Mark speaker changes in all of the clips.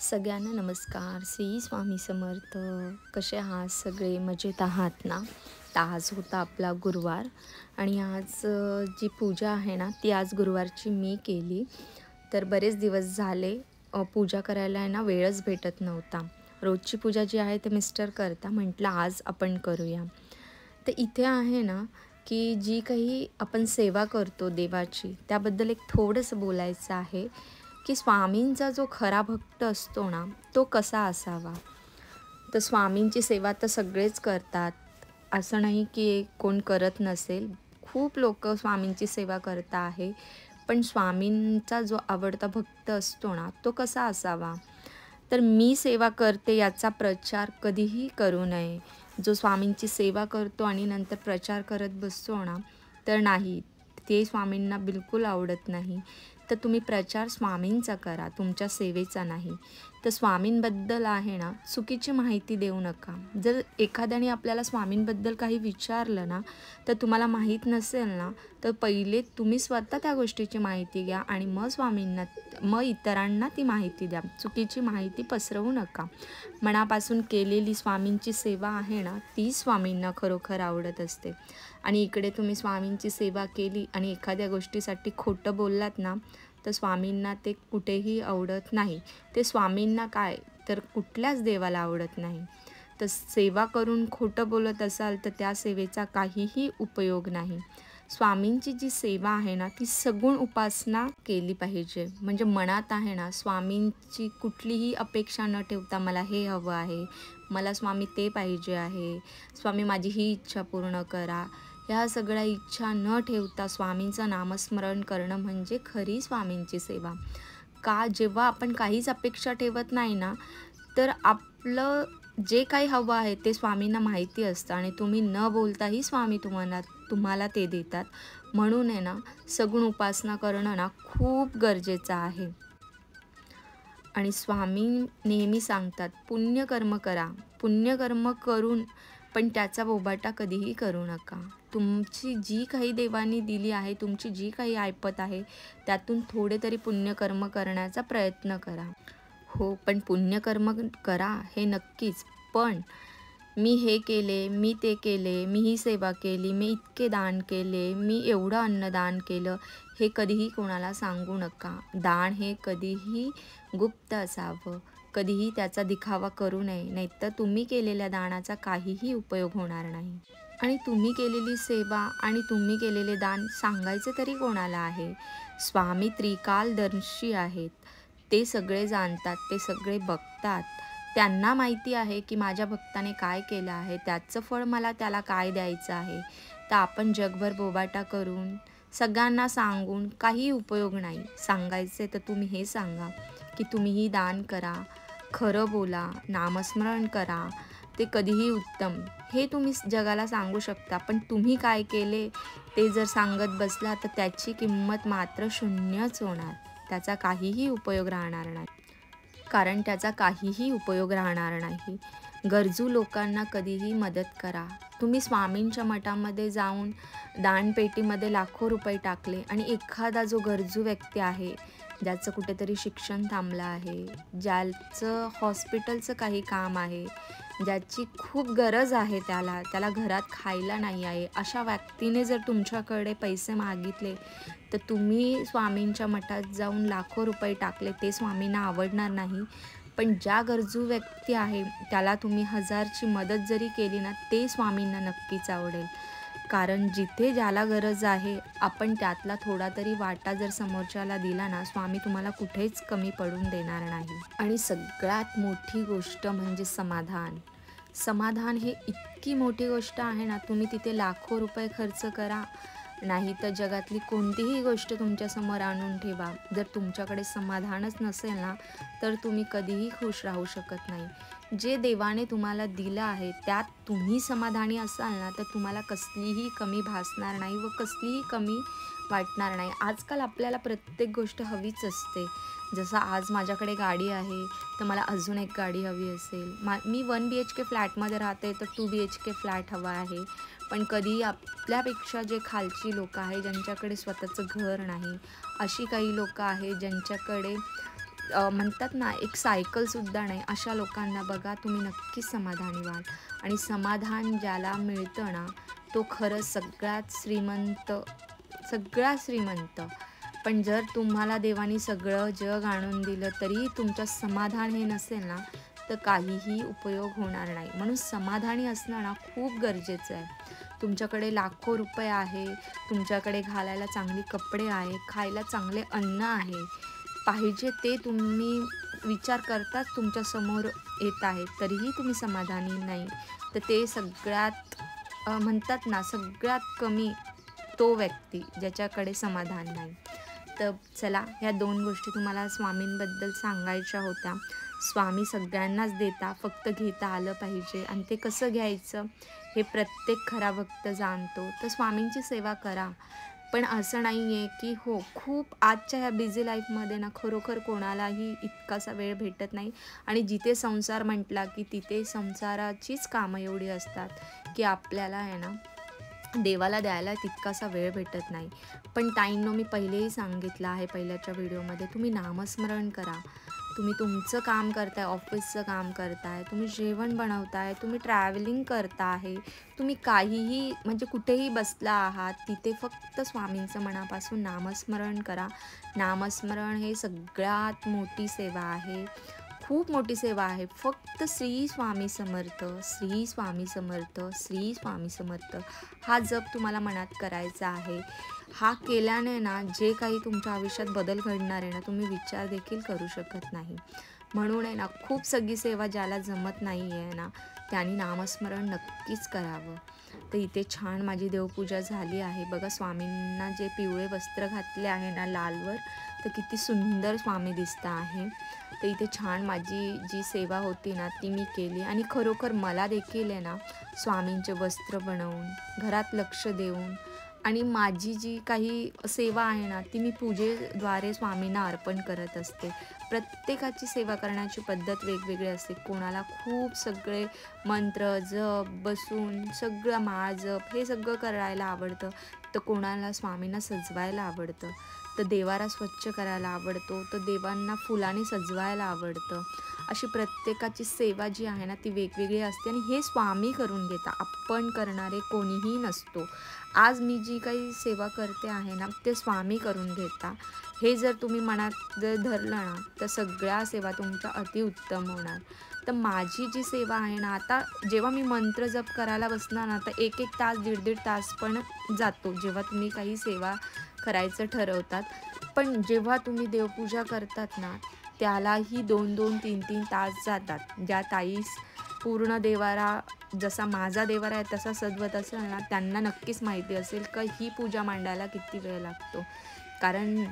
Speaker 1: सगळ्यांना नमस्कार. श्री स्वामी समर्थ. कसे आहात सगळे? मजेत आहात ना? तर आज होता आपला गुरुवार आणि आज जी पूजा आहे ना ती आज गुरुवारची मी केली. तर बरेच दिवस झाले पूजा करायला आहे ना वेळच भेटत नव्हता. रोजची पूजा जी आहे ते मिस्टर करता, म्हटलं आज आपण करूया. तर इथे आहे ना की जी काही आपण सेवा करतो देवाची, त्याबद्दल एक थोडंसं बोलायचं आहे की स्वामींचा जो खरा भक्त असतो ना तो कसा असावा. तर स्वामींची सेवा तर सगळेच करतात, असं नाही की कोण करत नसेल. खूप लोक स्वामींची सेवा करत आहे. पण स्वामींचा जो आवडता भक्त असतो ना तो कसा असावा. तर मी सेवा करते याचा प्रचार कधीही करू नये. जो स्वामींची सेवा करतो आणि नंतर प्रचार करत बसतो ना तर नाही, ते स्वामींना बिलकुल आवडत नाही. तर तुम्ही प्रचार स्वामींचा करा, तुमच्या सेवेचा नाही. तर स्वामींबद्दल आहे ना चुकीची माहिती देऊ नका. जर एखाद्याने आपल्याला स्वामींबद्दल काही विचारलं ना तर तुम्हाला माहीत नसेल ना तर पहिले तुम्ही स्वतः त्या गोष्टीची माहिती घ्या आणि मग इतरांना ती माहिती द्या. चुकीची माहिती पसरवू नका. मनापासून केलेली स्वामींची सेवा आहे ना ती स्वामींना खरोखर आवडत असते. आणि इकडे तुम्ही स्वामींची सेवा केली आणि एखाद्या गोष्टीसाठी खोटं बोललात ना तर स्वामींना ते कुठेही आवडत नाही. ते स्वामींना काय तर कुठल्याच देवाला आवडत नाही. तर सेवा करून खोटं बोलत असाल तर त्या सेवेचा काहीही उपयोग नाही. स्वामींची जी सेवा आहे ना ती सगुण उपासना केली पाहिजे. म्हणजे मनात आहे ना स्वामींची कुठलीही अपेक्षा न ठेवता मला हे हवं आहे, मला स्वामी ते पाहिजे आहे, स्वामी माझी ही इच्छा पूर्ण करा, ह्या सगळ्या इच्छा न ठेवता स्वामींचं नामस्मरण करणं म्हणजे खरी स्वामींची सेवा. का जेव्हा आपण काहीच अपेक्षा ठेवत नाही ना तर आपलं जे काही हवं आहे ते स्वामींना माहिती असतं आणि तुम्ही न बोलताही स्वामी तुम्हाला ते देतात. म्हणून आहे ना सगुण उपासना करणं ना खूप गरजेचं आहे. आणि स्वामी नेहमी सांगतात पुण्यकर्म करा. पुण्यकर्म करून पण त्याचा बोबाटा कधीही करू नका. तुमची जी काही देवानी दिली आहे, तुमची जी काही ऐपत आहे त्यातून थोडे तरी पुण्यकर्म करण्याचा प्रयत्न करा. हो, पण पुण्यकर्म करा हे नक्कीच. पण मी हे केले, मी ते केले, मी ही सेवा केली, मी इतके दान केले, मी एवढं अन्नदान केलं, हे कधीही कोणाला सांगू नका. दान हे कधीही गुप्त असावं. कधीही त्याचा दिखावा करू नये. नाहीतर तुम्ही केलेल्या दानाचा काहीही उपयोग होणार नाही. आणि तुम्ही केलेली सेवा आणि तुम्ही केलेले दान सांगायचे तरी कोणाला आहे. स्वामी त्रिकालदर्शी आहेत. ते सगळे जाणतात, ते सगळे बघतात. त्यांना माहिती आहे की माझ्या भक्ताने काय केलं आहे, त्याचं फळ मला त्याला काय द्यायचं आहे. तर आपण जगभर बोबाटा करून सगळ्यांना सांगून काही उपयोग नाही. सांगायचे तर तुम्ही हे सांगा की तुम्हीही दान करा, खरं बोला, नामस्मरण करा, ते कधीही उत्तम. हे तुम्ही जगाला सांगू शकता. पण तुम्ही काय केले ते जर सांगत बसला तर त्याची किंमत मात्र शून्यच होणार. त्याचा काहीही उपयोग राहणार नाही. कारण त्याचा काहीही उपयोग राहणार नाही. गरजू लोकांना कधीही मदत करा. तुम्ही स्वामींच्या मठामध्ये जाऊन दानपेटीमध्ये लाखो रुपये टाकले आणि एखादा जो गरजू व्यक्ती आहे, ज्याचं कुठेतरी शिक्षण थांबलं आहे, ज्याचं हॉस्पिटलचं काही काम आहे, ज्याची खूप गरज आहे, त्याला घरात खायला नाही आहे, अशा व्यक्तीने जर तुमच्याकडे पैसे मागितले तर तुम्ही स्वामींच्या मठात जाऊन लाखो रुपये टाकले, ते स्वामींना आवडणार नाही. पण ज्या गरजू व्यक्ती आहे त्याला तुम्ही 1000ची मदत जरी केली ना ते स्वामींना नक्कीच आवडेल. कारण जिथे ज्याला गरज आहे आपण त्यातला थोडा तरी वाटा जर समोरच्याला दिला ना, स्वामी तुम्हाला कुठेच कमी पडून देणार नाही. आणि सगळ्यात मोठी गोष्ट म्हणजे समाधान. समाधान हे इतकी मोठी गोष्ट आहे ना, तुम्ही तिथे लाखो रुपये खर्च करा, नाही तर जगातली कोणतीही गोष्ट तुमच्यासमोर आणून ठेवा, जर तुमच्याकडे समाधानच नसेल ना तर तुम्ही कधीही खुश राहू शकत नाही. जे देवाने तुम्हाला दिलं आहे त्यात तुम्ही समाधानी असाल ना तर तुम्हाला कसलीही कमी भासणार नाही व कसलीही कमी वाटणार नाही. आजकाल आपल्याला प्रत्येक गोष्ट हवीच असते. जसं आज माझ्याकडे गाडी आहे तर मला अजून एक गाडी हवी असेल. मी 1 BHK फ्लॅटमध्ये राहते तर 2 BHK फ्लॅट हवा आहे. पण कधी आपल्यापेक्षा जे खालची लोकं आहे, ज्यांच्याकडे स्वतःचं घर नाही, अशी काही लोकं आहे ज्यांच्याकडे म्हणतात ना, एक सायकलसुद्धा नाही, अशा लोकांना बघा तुम्ही नक्कीच समाधानी व्हाल. आणि समाधान ज्याला मिळतं ना, तो खरंच सगळ्यात श्रीमंत. पण जर तुम्हाला देवाने सगळं जग आणून दिलं तरीही तुमच्यात समाधान हे नसेल ना, तर काहीही उपयोग होणार नाही. म्हणून समाधानी असणं ना खूप गरजेचं आहे. तुमच्याकडे लाखो रुपये आहे, तुमच्याकडे घालायला चांगले कपडे आहे, खायला चांगले अन्न आहे, पाहिजे ते तुम्ही विचार करताच तुमच्यासमोर येत आहे, तरीही तुम्ही समाधानी नाही, तर ते म्हणतात ना, सगळ्यात कमी तो व्यक्ती ज्याच्याकडे समाधान नाही. तर चला, ह्या 2 गोष्टी तुम्हाला स्वामींबद्दल सांगायच्या होत्या. स्वामी सगळ्यांनाच देता, फक्त घेता आलं पाहिजे आणि ते कसं घ्यायचं हे प्रत्येक खरा भक्त जाणतो. तर स्वामींची सेवा करा. पण असं नाही आहे की खूप आजच्या ह्या बिझी लाईफमध्ये ना खरोखर कोणालाही इतकासा वेळ भेटत नाही आणि जिथे संसार म्हटला की तिथे संसाराचीच कामं एवढी असतात की आपल्याला आहे ना देवाला द्यायला तितकासा वेळ भेटत नाही. पण ताईंनो, मी पहिलेही सांगितलं आहे पहिल्याच्या व्हिडिओमध्ये, तुम्ही नामस्मरण करा. तुम्ही तुमचं काम करताय, ऑफिसचं काम करताय, तुम्ही जेवण बनवताय, तुम्ही ट्रॅव्हलिंग करता आहे, तुम्ही काहीही म्हणजे कुठेही बसला आहात, तिथे फक्त स्वामींचं मनापासून नामस्मरण करा. नामस्मरण हे सगळ्यात मोठी सेवा आहे, खूप मोठी सेवा आहे. फक्त श्री स्वामी समर्थ, श्री स्वामी समर्थ, श्री स्वामी समर्थ हा जप तुम्हाला मनात करायचा आहे. हा केल्याने ना जे काही तुमच्या आयुष्यात बदल घडणार आहे ना, तुम्ही विचार देखील करू शकत नाही. म्हणून आहे ना, खूप सगळी सेवा ज्याला जमत नाही आहे ना, त्यांनी नामस्मरण नक्कीच करावं. तर इथे छान माझी देवपूजा झाली आहे. बघा, स्वामींना जे पिवळे वस्त्र घातले आहे ना लालवर, तर किती सुंदर स्वामी दिसत आहे. तर इथे छान माझी जी सेवा होती ना ती मी केली आणि खरोखर मला देखील आहे ना स्वामींचे वस्त्र बनवून, घरात लक्ष देऊन आणि माझी जी काही सेवा आहे ना ती मी पूजेद्वारे स्वामींना अर्पण करत असते. प्रत्येकाची सेवा करण्याची पद्धत वेगवेगळी असते. कोणाला खूप सगळे मंत्र, जप, बसून सगळं माळ जप हे सगळं करायला आवडतं, तर कोणाला स्वामींना सजवायला आवडतं, तर देवारा स्वच्छ करायला आवडतो, तर देवांना फुलाने सजवायला आवडतं. अशी प्रत्येकाची सेवा जी आहे ना ती वेगवेगळी असते आणि हे स्वामी करून घेता, आपण करणारे कोणीही नसतो. आज मी जी काही सेवा करते आहे ना ते स्वामी करून घेता. हे जर तुम्ही मनात जर धरलं ना तर सगळ्या सेवा तुमच्या अतिउत्तम होणार. तर माझी जी सेवा आहे ना, आता जेव्हा मी मंत्र जप करायला बसणार ना तर 1-1 तास, 1.5 तास पण जातो जेव्हा तुम्ही काही सेवा करायचं ठरवतात. पण जेव्हा तुम्ही देवपूजा करतात ना त्यालाही 2-2, 3-3 तास जातात. ज्या ताईस पूर्ण देवारा जसा माझा देवारा आहे तसा सजवत असेल ना, त्यांना नक्कीच माहिती असेल का ही पूजा मांडायला किती वेळ लागतो. कारण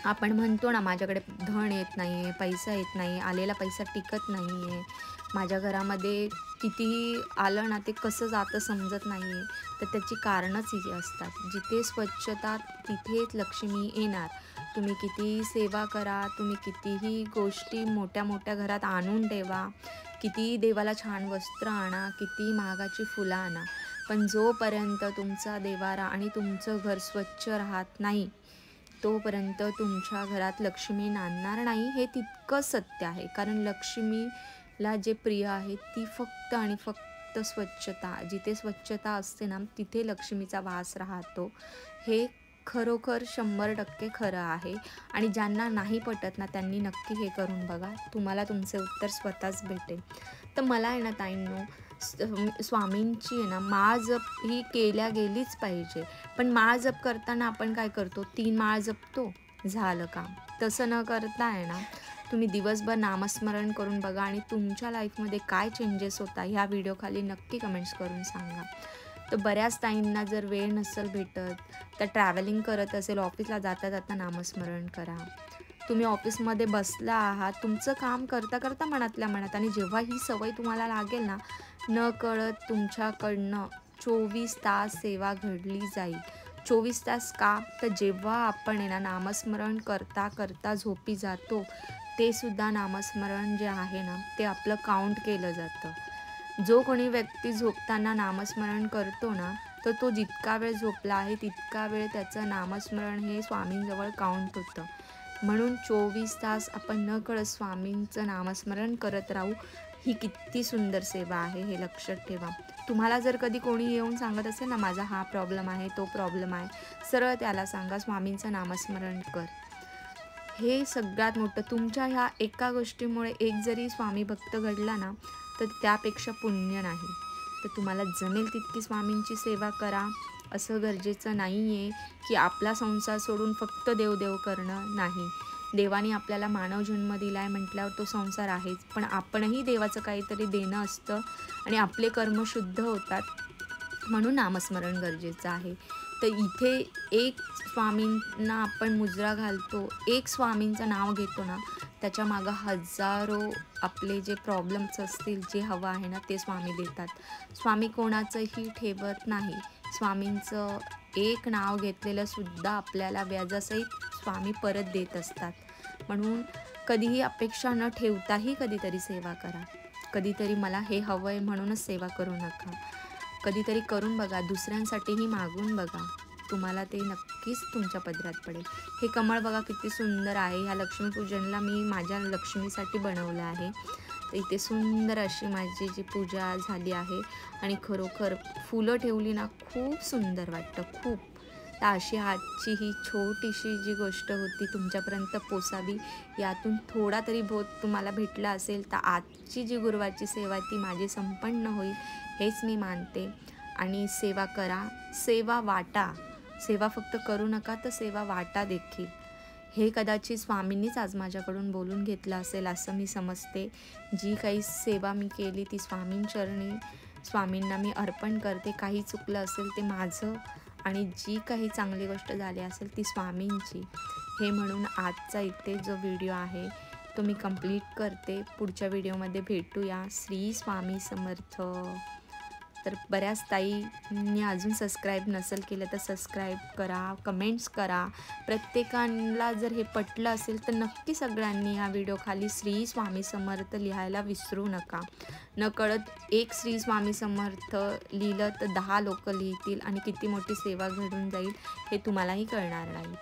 Speaker 1: आपण म्हणतो ना, माझ्याकडे धन येत नाही आहे, पैसा येत नाही, आलेला पैसा टिकत नाही आहे, माझ्या घरामध्ये कितीही आलं ना ते कसं जातं समजत नाही आहे. तर त्याची कारणंच ही असतात. जिथे स्वच्छता तिथेच लक्ष्मी येणार. तुम्ही कितीही सेवा करा, तुम्ही कितीही गोष्टी मोठ्या मोठ्या घरात आणून ठेवा, कितीही देवाला छान वस्त्र आणा, कितीही महागाची फुलं आणा, पण जोपर्यंत तुमचा देवारा आणि तुमचं घर स्वच्छ राहत नाही तोपर्यंत तुमच्या घरात लक्ष्मी नांदणार नाही. हे तितकंच सत्य आहे. कारण लक्ष्मीला जे प्रिय आहे ती फक्त आणि फक्त स्वच्छता. जिथे स्वच्छता असते ना तिथे लक्ष्मीचा वास राहतो. हे खरोखर 100% खरं आहे. आणि ज्यांना नाही पटत ना त्यांनी नक्की हे करून बघा, तुम्हाला तुमचे उत्तर स्वतःच भेटेल. तर मला आहे ना ताईंनो, स्वामींची आहे ना माळ जप ही केल्या गेलीच पाहिजे. पण माळ जप करताना आपण काय करतो, 3 माळ जपतो, झालं काम. तसं न करता आहे ना तुम्ही दिवसभर नामस्मरण करून बघा आणि तुमच्या लाईफमध्ये काय चेंजेस होता ह्या व्हिडिओखाली नक्की कमेंट्स करून सांगा. तर बऱ्याच ताईंना जर वेळ नसेल भेटत, तर ट्रॅव्हलिंग करत असेल, ऑफिसला जाता जाता नामस्मरण करा. तुम्ही ऑफिसमध्ये बसला आहात, तुमचं काम करता करता मनातल्या मनात, आणि जेव्हा ही सवय तुम्हाला लागेल ना, नकळत तुमच्याकडनं 24 तास सेवा घडली जाईल. 24 तास का? तर जेव्हा आपण आहे ना नामस्मरण करता करता झोपी जातो, ते सुद्धा नामस्मरण जे आहे ना ते आपलं काउंट केलं जातं. जो कोणी व्यक्ती झोपताना नामस्मरण करतो ना, तर तो जितका वेळ झोपला आहे तितका वेळ त्याचं नामस्मरण हे स्वामींजवळ काउंट होतं. म्हणून 24 तास आपण नकळत स्वामींचं नामस्मरण करत राहू. ही किती सुंदर सेवा आहे हे लक्षात ठेवा. तुम्हाला जर कधी कोणी येऊन सांगत असेल ना, माझा हा प्रॉब्लेम आहे, तो प्रॉब्लेम आहे, सरळ त्याला सांगा स्वामींचं नामस्मरण कर. हे सगळ्यात मोठं. तुमच्या ह्या एका गोष्टीमुळे एक जरी स्वामी भक्त घडला ना, तर त्यापेक्षा पुण्य नाही. तर तुम्हाला जमेल तितकी स्वामींची सेवा करा. असं गरजेचं नाही आहे की आपला संसार सोडून फक्त देवदेव करणं नाही. देवाने आपल्याला मानव जन्म दिला आहे म्हटल्यावर तो संसार आहेच, पण आपणही देवाचं काहीतरी देणं असतं आणि आपले कर्म शुद्ध होतात, म्हणून नामस्मरण गरजेचं आहे. तर इथे एक स्वामींना आपण मुजरा घालतो, एक स्वामींचं नाव घेतो ना, त्याच्या मागं हजारो आपले जे प्रॉब्लेम्स असतील, जे हवं आहे ना, ते स्वामी देतात. स्वामी कोणाचंही ठेवत नाही. स्वामींचं एक नाव घेतलेलं सुद्धा आपल्याला व्याजासहित स्वामी परत देत असतात. म्हणून कधीही अपेक्षा न ठेवताही कधीतरी सेवा करा. कधीतरी मला हे हवं आहे म्हणूनच सेवा करू नका. कधीतरी करून बघा, दुसऱ्यांसाठीही मागून बघा, तुम्हाला ते नक्कीच तुमच्या पदरात पडेल. हे कमळ बघा किती सुंदर आहे. ह्या लक्ष्मीपूजनला मी माझ्या लक्ष्मीसाठी बनवलं आहे. तर इथे सुंदर अशी माझी जी पूजा झाली आहे आणि खरोखर फुलं ठेवली ना, खूप सुंदर वाटतं, खूप. तर अशी आजची ही छोटीशी जी गोष्ट होती तुमच्यापर्यंत पोचावी, यातून थोडा तरी बोध तुम्हाला भेटला असेल, तर आजची जी गुरुवारची सेवा आहे ती माझी संपन्न होईल हेच मी मानते. आणि सेवा करा, सेवा वाटा. सेवा फक्त करू नका, तर सेवा वाटा देखील. हे कदाचित स्वामींनीच आज माझ्याकडून बोलून घेतलं असेल असं मी समजते. जी काही सेवा मी केली ती स्वामींचरणी, स्वामींना मी अर्पण करते. काही चुकलं असेल ते माझं, आणि जी काही चांगली गोष्ट झाली असेल ती स्वामींची. हे म्हणून आजचा इथे जो व्हिडिओ आहे तो मी कंप्लीट करते. पुढच्या व्हिडिओमध्ये भेटूया. श्री स्वामी समर्थ. तर बऱ्याच ताईंनी अजून सबस्क्राईब नसेल केलं तर सबस्क्राईब करा, कमेंट्स करा. प्रत्येकाला जर हे पटलं असेल तर नक्की सगळ्यांनी ह्या व्हिडिओखाली श्री स्वामी समर्थ लिहायला विसरू नका. नकळत एक श्री स्वामी समर्थ लिहिलं तर 10 लोक लिहितील आणि किती मोठी सेवा घडून जाईल हे तुम्हालाही कळणार नाही.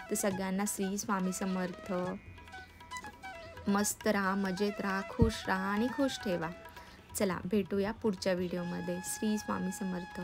Speaker 1: तर सगळ्यांना श्री स्वामी समर्थ. मस्त राहा, मजेत राहा, खुश राहा आणि खुश ठेवा. चला भेटूया पुढच्या व्हिडिओमध्ये. श्री स्वामी समर्थ.